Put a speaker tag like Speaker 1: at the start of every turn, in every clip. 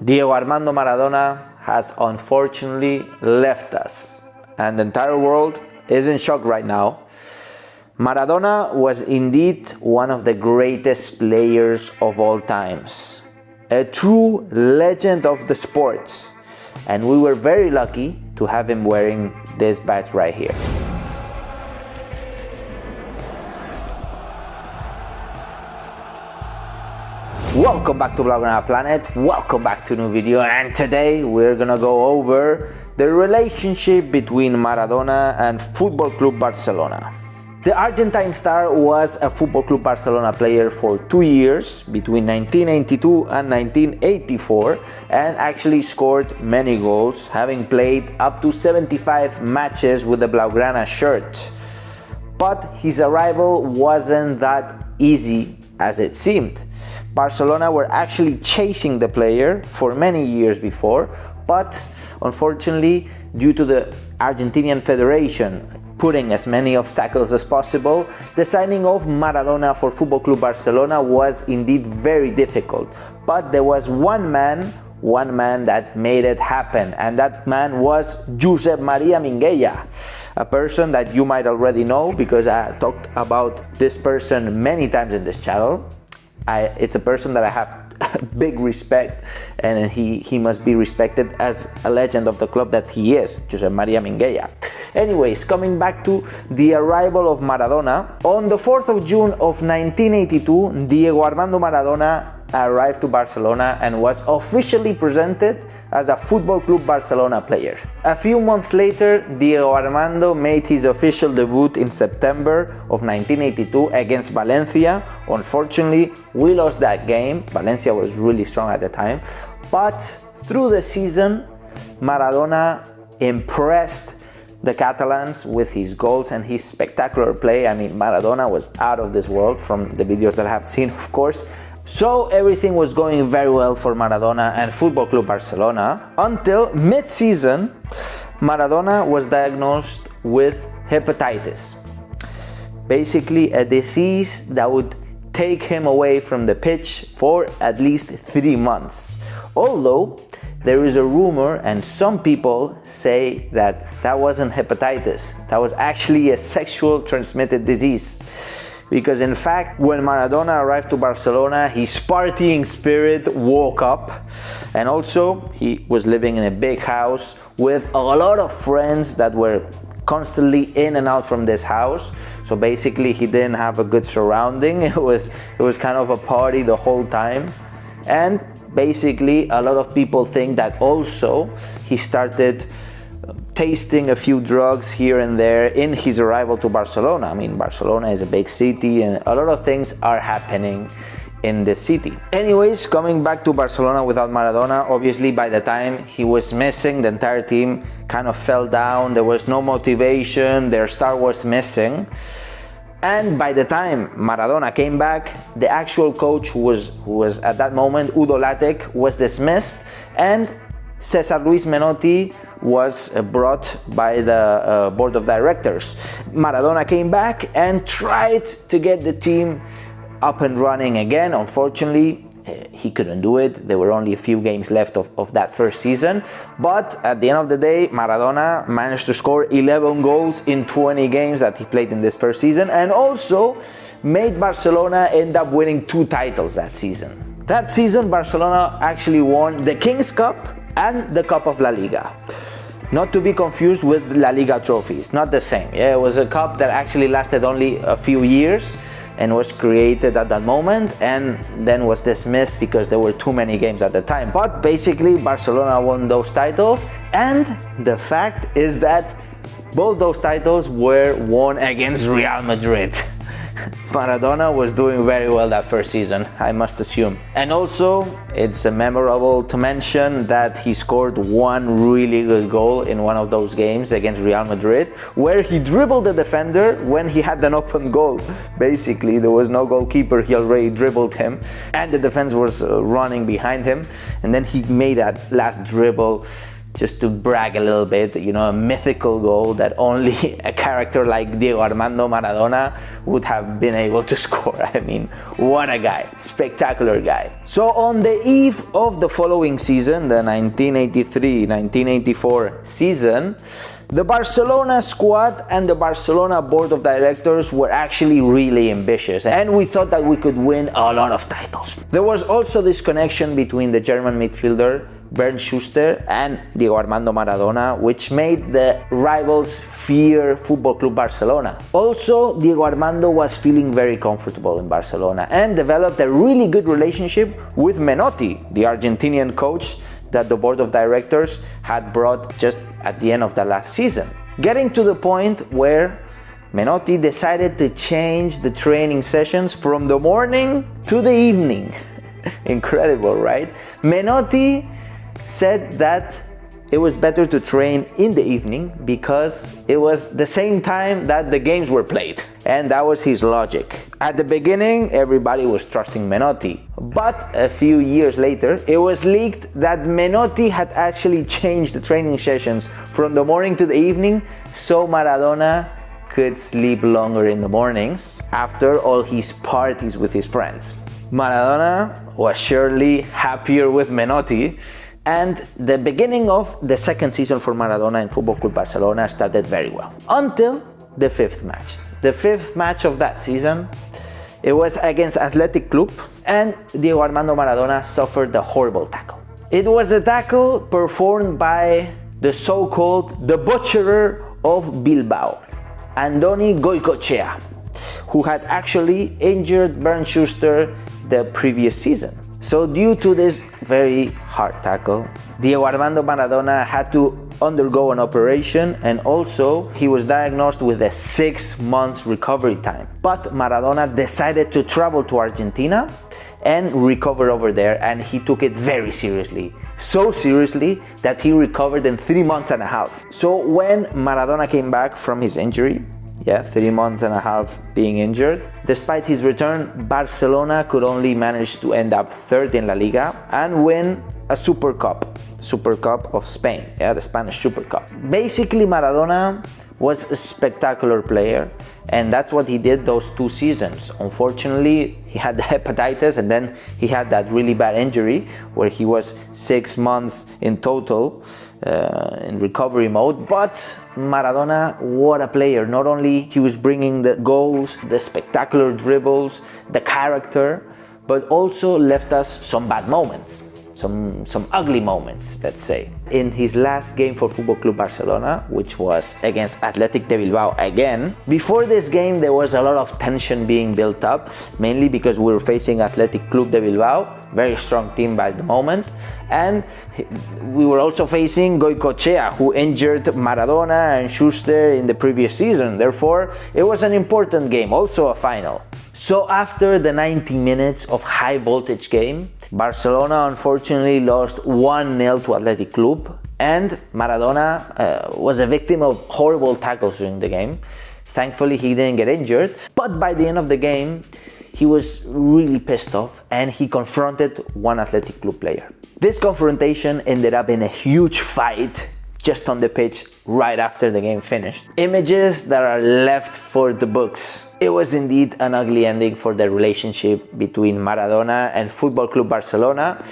Speaker 1: Diego Armando Maradona has unfortunately left us, and the entire world is in shock right now. Maradona was indeed one of the greatest players of all times, a true legend of the sport, and we were very lucky to have him wearing this badge right here. Welcome back to Blaugrana Planet, welcome back to a new video, and today we're gonna go over the relationship between Maradona and Football Club Barcelona. The Argentine star was a Football Club Barcelona player for 2 years, between 1982 and 1984, and actually scored many goals, having played up to 75 matches with the Blaugrana shirt. But his arrival wasn't that easy as it seemed. Barcelona were actually chasing the player for many years before, but unfortunately, due to the Argentinian Federation putting as many obstacles as possible, the signing of Maradona for Football Club Barcelona was indeed very difficult. But there was one man that made it happen, and that man was Josep Maria Minguella, a person that you might already know because I talked about this person many times in this channel. It's a person that I have big respect, and he must be respected as a legend of the club that he is, Josep Maria Minguella. Anyways, coming back to the arrival of Maradona, on the 4th of June of 1982, Diego Armando Maradona arrived to Barcelona and was officially presented as a Football Club Barcelona player. A few months later, Diego Armando made his official debut in September of 1982 against Valencia. Unfortunately, we lost that game. Valencia was really strong at the time. But through the season, Maradona impressed the Catalans with his goals and his spectacular play. I mean, Maradona was out of this world from the videos that I have seen, of course. So everything was going very well for Maradona and Football Club Barcelona until mid-season, Maradona was diagnosed with hepatitis. Basically a disease that would take him away from the pitch for at least 3 months. Although there is a rumor, and some people say that wasn't hepatitis, that was actually a sexual transmitted disease. Because in fact, when Maradona arrived to Barcelona, his partying spirit woke up, and also he was living in a big house with a lot of friends that were constantly in and out from this house. So basically he didn't have a good surrounding. It was kind of a party the whole time. And basically a lot of people think that also he started tasting a few drugs here and there in his arrival to Barcelona. I mean, Barcelona is a big city and a lot of things are happening in the city. Anyways, coming back to Barcelona without Maradona, obviously by the time he was missing, the entire team kind of fell down. There was no motivation, their star was missing. And by the time Maradona came back, the actual coach who was at that moment, Udo Lattek, was dismissed, and Cesar Luis Menotti was brought by the board of directors. Maradona came back and tried to get the team up and running again. Unfortunately, he couldn't do it. There were only a few games left of that first season. But at the end of the day, Maradona managed to score 11 goals in 20 games that he played in this first season, and also made Barcelona end up winning 2 titles that season. That season, Barcelona actually won the King's Cup and the Cup of La Liga. Not to be confused with La Liga trophies, not the same. Yeah, it was a cup that actually lasted only a few years and was created at that moment and then was dismissed because there were too many games at the time. But basically Barcelona won those titles, and the fact is that both those titles were won against Real Madrid. Maradona was doing very well that first season, I must assume. And also, it's memorable to mention that he scored one really good goal in one of those games against Real Madrid, where he dribbled the defender when he had an open goal. Basically, there was no goalkeeper, he already dribbled him, and the defense was running behind him, and then he made that last dribble just to brag a little bit, a mythical goal that only a character like Diego Armando Maradona would have been able to score. I mean, what a guy, spectacular guy. So on the eve of the following season, the 1983-1984 season, the Barcelona squad and the Barcelona board of directors were actually really ambitious, and we thought that we could win a lot of titles. There was also this connection between the German midfielder Bernd Schuster and Diego Armando Maradona, which made the rivals fear Football Club Barcelona. Also, Diego Armando was feeling very comfortable in Barcelona and developed a really good relationship with Menotti, the Argentinian coach that the board of directors had brought just at the end of the last season. Getting to the point where Menotti decided to change the training sessions from the morning to the evening. Incredible, right? Menotti said that it was better to train in the evening because it was the same time that the games were played. And that was his logic. At the beginning, everybody was trusting Menotti. But a few years later, it was leaked that Menotti had actually changed the training sessions from the morning to the evening so Maradona could sleep longer in the mornings after all his parties with his friends. Maradona was surely happier with Menotti, and the beginning of the second season for Maradona in Football Club Barcelona started very well. Until the fifth match. The fifth match of that season, it was against Athletic Club, and Diego Armando Maradona suffered a horrible tackle. It was a tackle performed by the so-called the butcherer of Bilbao, Andoni Goicoechea, who had actually injured Bernd Schuster the previous season. So due to this very hard tackle, Diego Armando Maradona had to undergo an operation, and also he was diagnosed with a 6 months recovery time. But Maradona decided to travel to Argentina and recover over there, and he took it very seriously. So seriously that he recovered in 3 months and a half. So when Maradona came back from his injury, 3 months and a half being injured, despite his return, Barcelona could only manage to end up third in La Liga and win a Super Cup of Spain, the Spanish Super Cup. Basically, Maradona was a spectacular player, and that's what he did those 2 seasons. Unfortunately, he had the hepatitis, and then he had that really bad injury where he was 6 months in total in recovery mode. But Maradona, what a player. Not only he was bringing the goals, the spectacular dribbles, the character, but also left us some bad moments. Some ugly moments, let's say. In his last game for Football Club Barcelona, which was against Athletic de Bilbao again, before this game there was a lot of tension being built up, mainly because we were facing Athletic Club de Bilbao, very strong team by the moment, and we were also facing Goicoechea, who injured Maradona and Schuster in the previous season. Therefore, it was an important game, also a final. So after the 90 minutes of high voltage game, Barcelona unfortunately lost 1-0 to Athletic Club, and Maradona was a victim of horrible tackles during the game. Thankfully he didn't get injured, but by the end of the game he was really pissed off and he confronted one Athletic Club player. This confrontation ended up in a huge fight just on the pitch right after the game finished. Images that are left for the books. It was indeed an ugly ending for the relationship between Maradona and Football Club Barcelona,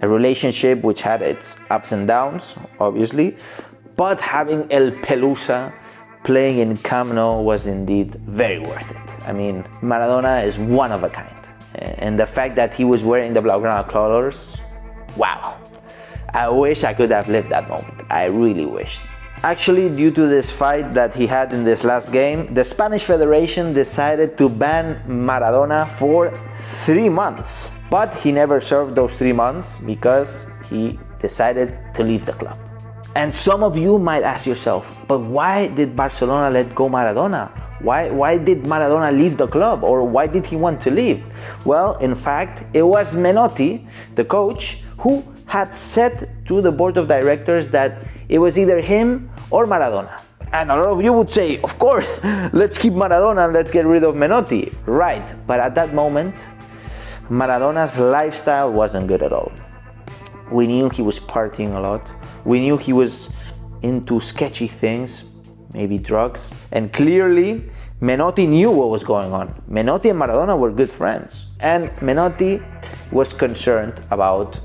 Speaker 1: a relationship which had its ups and downs, obviously, but having El Pelusa playing in Camp Nou was indeed very worth it. I mean, Maradona is one of a kind, and the fact that he was wearing the Blaugrana colors, wow. I wish I could have lived that moment. I really wish. Actually, due to this fight that he had in this last game, the Spanish Federation decided to ban Maradona for 3 months. But he never served those 3 months because he decided to leave the club. And some of you might ask yourself, but why did Barcelona let go Maradona? Why did Maradona leave the club, or why did he want to leave? Well, in fact, it was Menotti, the coach, who had said to the board of directors that it was either him or Maradona. And a lot of you would say, of course, let's keep Maradona and let's get rid of Menotti. Right, but at that moment, Maradona's lifestyle wasn't good at all. We knew he was partying a lot. We knew he was into sketchy things, maybe drugs. And clearly, Menotti knew what was going on. Menotti and Maradona were good friends. And Menotti was concerned about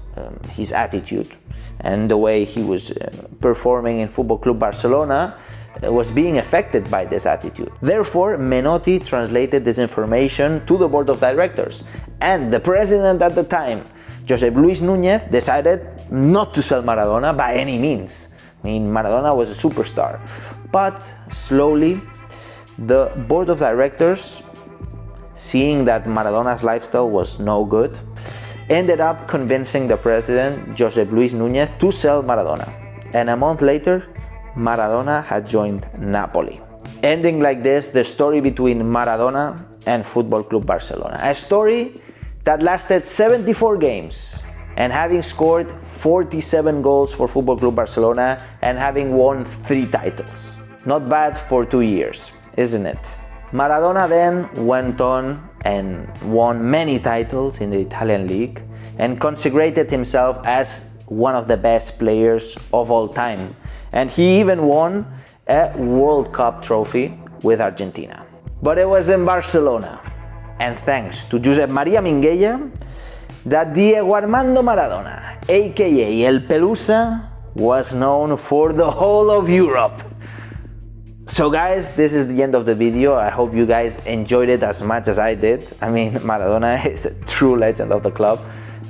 Speaker 1: his attitude and the way he was performing in Football Club Barcelona was being affected by this attitude. Therefore, Menotti translated this information to the board of directors. And the president at the time, Josep Luis Núñez, decided not to sell Maradona by any means. I mean, Maradona was a superstar. But slowly, the board of directors, seeing that Maradona's lifestyle was no good, ended up convincing the president, Josep Luis Núñez, to sell Maradona. And a month later, Maradona had joined Napoli. Ending like this, the story between Maradona and Football Club Barcelona. A story that lasted 74 games, and having scored 47 goals for Football Club Barcelona and having won 3 titles. Not bad for 2 years, isn't it? Maradona then went on and won many titles in the Italian league and consecrated himself as one of the best players of all time. And he even won a World Cup trophy with Argentina. But it was in Barcelona, and thanks to Josep Maria Minguella, that Diego Armando Maradona, aka El Pelusa, was known for the whole of Europe. So guys, this is the end of the video. I hope you guys enjoyed it as much as I did. I mean, Maradona is a true legend of the club.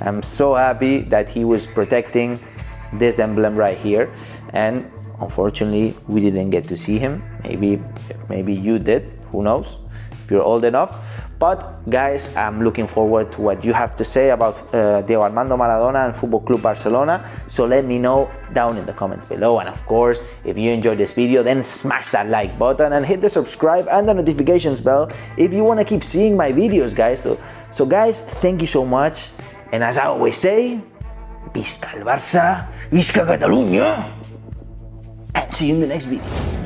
Speaker 1: I'm so happy that he was protecting this emblem right here. And unfortunately, we didn't get to see him. Maybe you did, who knows, if you're old enough. But guys, I'm looking forward to what you have to say about Diego Armando Maradona and Football Club Barcelona. So let me know down in the comments below. And of course, if you enjoyed this video, then smash that like button and hit the subscribe and the notifications bell if you want to keep seeing my videos, guys. So guys, thank you so much. And as I always say, Visca el Barça, Visca Catalunya, and see you in the next video.